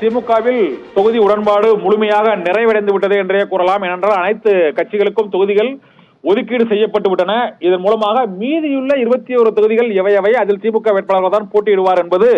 திமுகவில் தொகுதி உடன்பாடு முழுமையாக நிறைவடைந்து விட்டது என்றே கூறலாம். ஏனென்றால் அனைத்து கட்சிகளுக்கும் தொகுதிகள் ஒதுக்கீடு செய்யப்பட்டு விட்டன. இதன் மூலமாக மீதியுள்ள 21 தொகுதிகள் எவை அதில் திமுக வேட்பாளர்கள் தான் போட்டியிடுவார் என்பது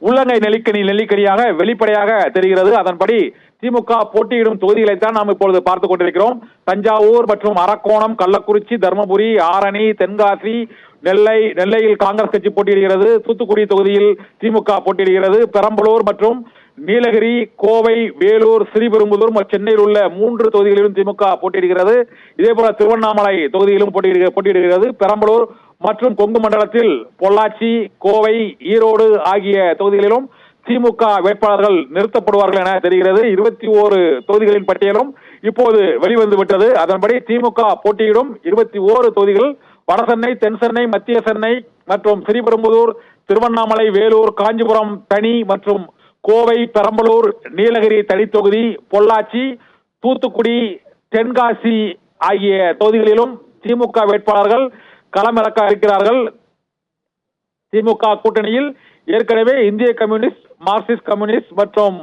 உள்ளங்கை நெல்லிக்கனியாக வெளிப்படையாக தெரிகிறது. அதன்படி திமுக போட்டியிடும் தொகுதிகளைத்தான் நாம் இப்பொழுது பார்த்துக் கொண்டிருக்கிறோம். தஞ்சாவூர் மற்றும் அரக்கோணம், கள்ளக்குறிச்சி, தர்மபுரி, ஆரணி, தென்காசி, நெல்லையில் காங்கிரஸ் கட்சி போட்டியிடுகிறது. தூத்துக்குடி தொகுதியில் திமுக போட்டியிடுகிறது. பெரம்பலூர் மற்றும் நீலகிரி, கோவை, வேலூர், ஸ்ரீபெரும்புதூர் மற்றும் சென்னையில் உள்ள 3 தொகுதிகளிலும் திமுக போட்டியிடுகிறது. இதேபோல திருவண்ணாமலை தொகுதியிலும் போட்டியிடுகிறது. பெரம்பலூர் மற்றும் கொங்கு மண்டலத்தில் பொள்ளாச்சி, கோவை, ஈரோடு ஆகிய தொகுதிகளிலும் திமுக வேட்பாளர்கள் நிறுத்தப்படுவார்கள் என தெரிகிறது. 21 தொகுதிகளின் பட்டியலும் இப்போது வெளிவந்து விட்டது. அதன்படி திமுக போட்டியிடும் 21 தொகுதிகள் வடசென்னை, தென் சென்னை, மத்திய சென்னை மற்றும் ஸ்ரீபெரும்புதூர், திருவண்ணாமலை, வேலூர், காஞ்சிபுரம் தனி மற்றும் கோவை, பெரம்பலூர், நீலகிரி தனி தொகுதி, பொள்ளாச்சி, தூத்துக்குடி, தென்காசி ஆகிய தொகுதிகளிலும் திமுக வேட்பாளர்கள் களமிறக்க இருக்கிறார்கள். திமுக கூட்டணியில் ஏற்கனவே இந்திய கம்யூனிஸ்ட், மார்க்சிஸ்ட் கம்யூனிஸ்ட் மற்றும்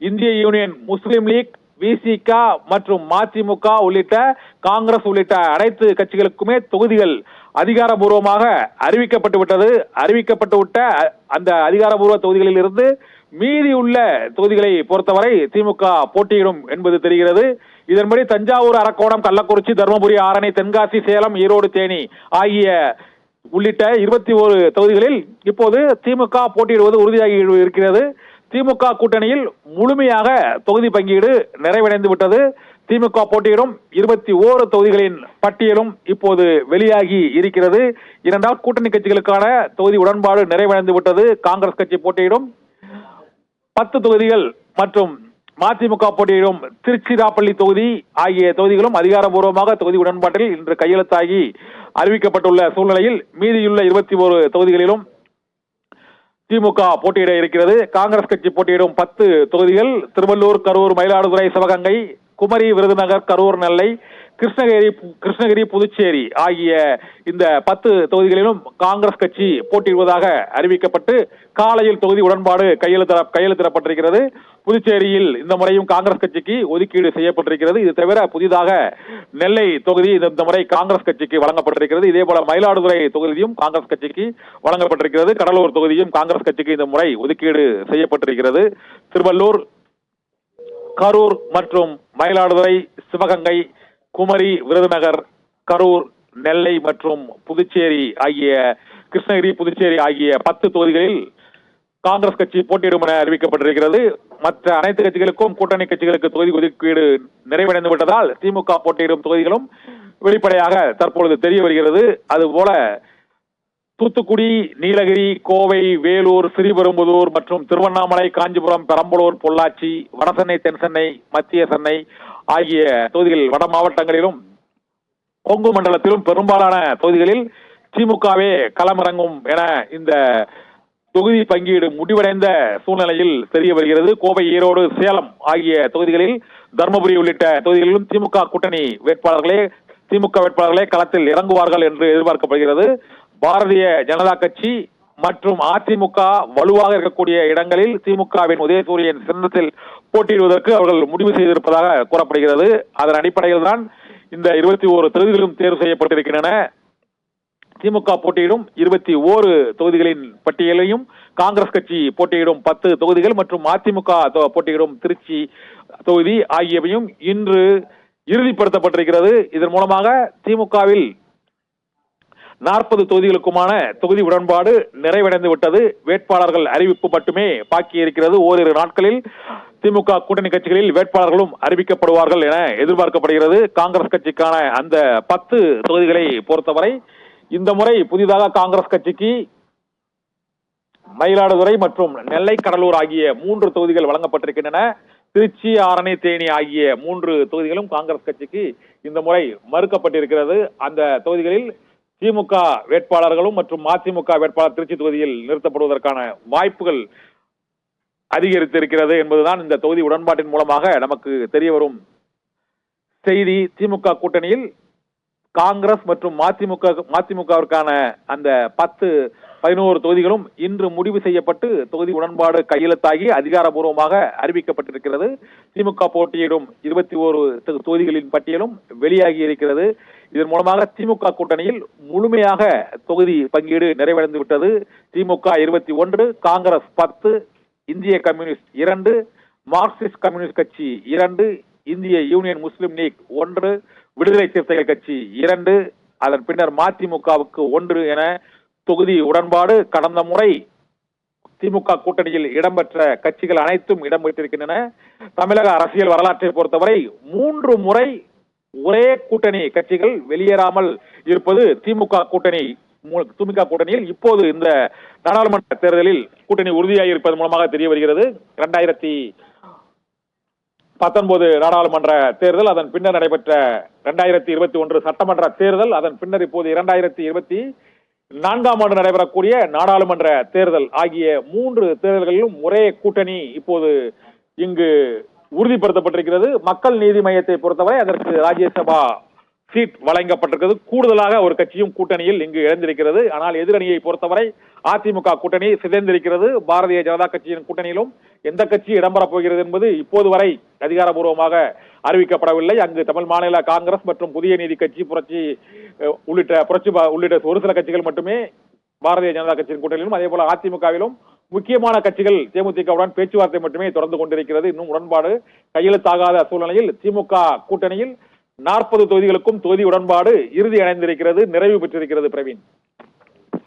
இந்திய யூனியன் முஸ்லிம் லீக், விசிக மற்றும் மதிமுக உள்ளிட்ட காங்கிரஸ் உள்ளிட்ட அனைத்து கட்சிகளுக்குமே தொகுதிகள் அதிகாரபூர்வமாக அறிவிக்கப்பட்டு விட்ட அந்த அதிகாரபூர்வ தொகுதிகளில் இருந்து மீதி உள்ள தொகுதிகளை பொறுத்தவரை திமுக போட்டியிடும் என்பது தெரிகிறது. இதன்படி தஞ்சாவூர், அரக்கோணம், கள்ளக்குறிச்சி, தர்மபுரி, ஆரணி, தென்காசி, சேலம், ஈரோடு, தேனி ஆகிய உள்ளிட்ட 21 தொகுதிகளில் இப்போது திமுக போட்டியிடுவது உறுதியாகி இருக்கிறது. திமுக கூட்டணியில் முழுமையாக தொகுதி பங்கீடு நிறைவடைந்து விட்டது. திமுக போட்டியிடும் 21 தொகுதிகளின் பட்டியலும் இப்போது வெளியாகி இருக்கிறது. இரண்டாவது கூட்டணி கட்சிகளுக்கான தொகுதி உடன்பாடு நிறைவடைந்து விட்டது. காங்கிரஸ் கட்சி போட்டியிடும் 10 தொகுதிகள் மற்றும் மதிமுக போட்டியிடும் திருச்சிராப்பள்ளி தொகுதி ஆகிய தொகுதிகளும் அதிகாரபூர்வமாக தொகுதி உடன்பாட்டில் இன்று கையெழுத்தாகி அறிவிக்கப்பட்டுள்ள சூழ்நிலையில் மீதியுள்ள 21 தொகுதிகளிலும் திமுக போட்டியிட இருக்கிறது. காங்கிரஸ் கட்சி போட்டியிடும் 10 தொகுதிகள் திருவள்ளூர், கரூர், மயிலாடுதுறை, சிவகங்கை, குமரி, விருதுநகர், கரூர், நெல்லை, கிருஷ்ணகிரி, புதுச்சேரி ஆகிய இந்த 10 தொகுதிகளிலும் காங்கிரஸ் கட்சி போட்டியிடுவதாக அறிவிக்கப்பட்டு காலையில் தொகுதி உடன்பாடு கையெழுத்திடப்பட்டிருக்கிறது. புதுச்சேரியில் இந்த முறையும் காங்கிரஸ் கட்சிக்கு ஒதுக்கீடு செய்யப்பட்டிருக்கிறது. இது தவிர புதிதாக நெல்லை தொகுதி இந்த முறை காங்கிரஸ் கட்சிக்கு வழங்கப்பட்டிருக்கிறது. இதேபோல மயிலாடுதுறை தொகுதியும் காங்கிரஸ் கட்சிக்கு வழங்கப்பட்டிருக்கிறது. கடலூர் தொகுதியும் காங்கிரஸ் கட்சிக்கு இந்த முறை ஒதுக்கீடு செய்யப்பட்டிருக்கிறது. திருவள்ளூர், கரூர் மற்றும் மயிலாடுதுறை, சிவகங்கை, குமரி, விருதுநகர், கரூர், நெல்லை மற்றும் புதுச்சேரி ஆகிய கிருஷ்ணகிரி, புதுச்சேரி ஆகிய 10 தொகுதிகளில் காங்கிரஸ் கட்சி போட்டியிடும் என அறிவிக்கப்பட்டிருக்கிறது. மற்ற அனைத்து கட்சிகளுக்கும் கூட்டணி கட்சிகளுக்கு தொகுதி ஒதுக்கீடு நிறைவடைந்து விட்டதால் திமுக போட்டியிடும் தொகுதிகளும் வெளிப்படையாக தற்பொழுது தெரிய வருகிறது. அதுபோல தூத்துக்குடி, நீலகிரி, கோவை, வேலூர், ஸ்ரீபெரும்புதூர் மற்றும் திருவண்ணாமலை, காஞ்சிபுரம், பெரம்பலூர், பொள்ளாச்சி, வடசென்னை, தென் சென்னை, மத்திய சென்னை ஆகிய தொகுதிகள் வட மாவட்டங்களிலும் கொங்கு மண்டலத்திலும் பெரும்பாலான தொகுதிகளில் திமுகவே களமிறங்கும் என இந்த தொகுதி பங்கீடு முடிவடைந்த சூழ்நிலையில் தெரிய வருகிறது. கோவை, ஈரோடு, சேலம் ஆகிய தொகுதிகளில், தர்மபுரி உள்ளிட்ட தொகுதிகளிலும் திமுக வேட்பாளர்களே களத்தில் இறங்குவார்கள் என்று எதிர்பார்க்கப்படுகிறது. பாரதிய ஜனதா கட்சி மற்றும் அதிமுக வலுவாக இருக்கக்கூடிய இடங்களில் திமுகவின் உதயசூரியன் சின்னத்தில் போட்டியிடுவதற்கு அவர்கள் முடிவு செய்திருப்பதாக கூறப்படுகிறது. அதன் அடிப்படையில் தான் இந்த 21 தொகுதிகளும் தேர்வு செய்யப்பட்டிருக்கின்றன. திமுக போட்டியிடும் 21 தொகுதிகளின் பட்டியலையும் காங்கிரஸ் கட்சி போட்டியிடும் 10 தொகுதிகள் மற்றும் அதிமுக போட்டியிடும் திருச்சி தொகுதி ஆகியவையும் இன்று இறுதிப்படுத்தப்பட்டிருக்கிறது. இதன் மூலமாக திமுகவில் 40 தொகுதிகளுக்குமான தொகுதி உடன்பாடு நிறைவடைந்து விட்டது. வேட்பாளர்கள் அறிவிப்பு மட்டுமே பாக்கி இருக்கிறது. ஓரிரு நாட்களில் திமுக கூட்டணி கட்சிகளில் வேட்பாளர்களும் அறிவிக்கப்படுவார்கள் என எதிர்பார்க்கப்படுகிறது. காங்கிரஸ் கட்சிக்கான அந்த 10 தொகுதிகளை பொறுத்தவரை இந்த முறை புதிதாக காங்கிரஸ் கட்சிக்கு மயிலாடுதுறை மற்றும் நெல்லை, கடலூர் ஆகிய 3 தொகுதிகள் வழங்கப்பட்டிருக்கின்றன. திருச்சி, ஆரணி, தேனி ஆகிய 3 தொகுதிகளும் காங்கிரஸ் கட்சிக்கு இந்த முறை மறுக்கப்பட்டிருக்கிறது. அந்த தொகுதிகளில் திமுக வேட்பாளர்களும் மற்றும் மதிமுக வேட்பாளர் திருச்சி தொகுதியில் நிறுத்தப்படுவதற்கான வாய்ப்புகள் அதிகரித்திருக்கிறது என்பதுதான் இந்த தொகுதி உடன்பாட்டின் மூலமாக நமக்கு தெரிய வரும் செய்தி. திமுக கூட்டணியில் காங்கிரஸ் மற்றும் மதிமுகவிற்கான அந்த 10 11 தொகுதிகளும் இன்று முடிவு செய்யப்பட்டு தொகுதி உடன்பாடு கையெழுத்தாகி அதிகாரப்பூர்வமாக அறிவிக்கப்பட்டிருக்கிறது. திமுக போட்டியிடும் 21 தொகுதிகளின் பட்டியலும் வெளியாகி இருக்கிறது. இதன் மூலமாக திமுக கூட்டணியில் முழுமையாக தொகுதி பங்கீடு நிறைவடைந்து விட்டது. திமுக 21, காங்கிரஸ் 10, இந்திய கம்யூனிஸ்ட் 2, மார்க்சிஸ்ட் கம்யூனிஸ்ட் கட்சி 2, இந்திய யூனியன் முஸ்லிம் லீக் 1, விடுதலை சிறுத்தைகள் கட்சி 2, அதன் பின்னர் மதிமுகவுக்கு 1 என தொகுதி உடன்பாடு கடந்த முறை திமுக கூட்டணியில் இடம்பெற்ற கட்சிகள் அனைத்தும் இடம்பெற்றிருக்கின்றன. தமிழக அரசியல் வரலாற்றை பொறுத்தவரை 3 முறை ஒரே கூட்டணி கட்சிகள் வெளியேறாமல் இருப்பது திமுக கூட்டணியில் இப்போது இந்த நாடாளுமன்ற தேர்தலில் கூட்டணி உறுதியாகி இருப்பது மூலமாக தெரிய வருகிறது. 2019 நாடாளுமன்ற தேர்தல், அதன் பின்னர் நடைபெற்ற 2021 சட்டமன்ற தேர்தல், அதன் பின்னர் இப்போது 2024ஆம் ஆண்டு நடைபெறக்கூடிய நாடாளுமன்ற தேர்தல் ஆகிய 3 தேர்தல்களிலும் ஒரே கூட்டணி இப்போது இங்கு உறுதிப்படுத்தப்பட்டிருக்கிறது. மக்கள் நீதி மையத்தை பொறுத்தவரை அதற்கு ராஜ்யசபா சீட் வழங்கப்பட்டிருக்கிறது. கூடுதலாக ஒரு கட்சியும் கூட்டணியில் இங்கு இழந்திருக்கிறது. ஆனால் எதிரணியை பொறுத்தவரை அதிமுக கூட்டணி சிதைந்திருக்கிறது. பாரதிய ஜனதா கட்சியின் கூட்டணியிலும் எந்த கட்சி இடம்பெறப் போகிறது என்பது இப்போது வரை அதிகாரப்பூர்வமாக அறிவிக்கப்படவில்லை. அங்கு தமிழ் மாநில காங்கிரஸ் மற்றும் புதிய நீதி கட்சி உள்ளிட்ட ஒரு சில கட்சிகள் மட்டுமே பாரதிய ஜனதா கட்சியின் கூட்டணியிலும், அதே போல அதிமுகவிலும் முக்கியமான கட்சிகள் தேமுதிகவுடன் பேச்சுவார்த்தை மட்டுமே தொடர்ந்து கொண்டிருக்கிறது. இன்னும் உடன்பாடு கையெழுத்தாகாத சூழ்நிலையில் திமுக கூட்டணியில் 40 தொகுதிகளுக்கும் தொகுதி உடன்பாடு இறுதி அடைந்திருக்கிறது, நிறைவு பெற்றிருக்கிறது. பிரவீன்.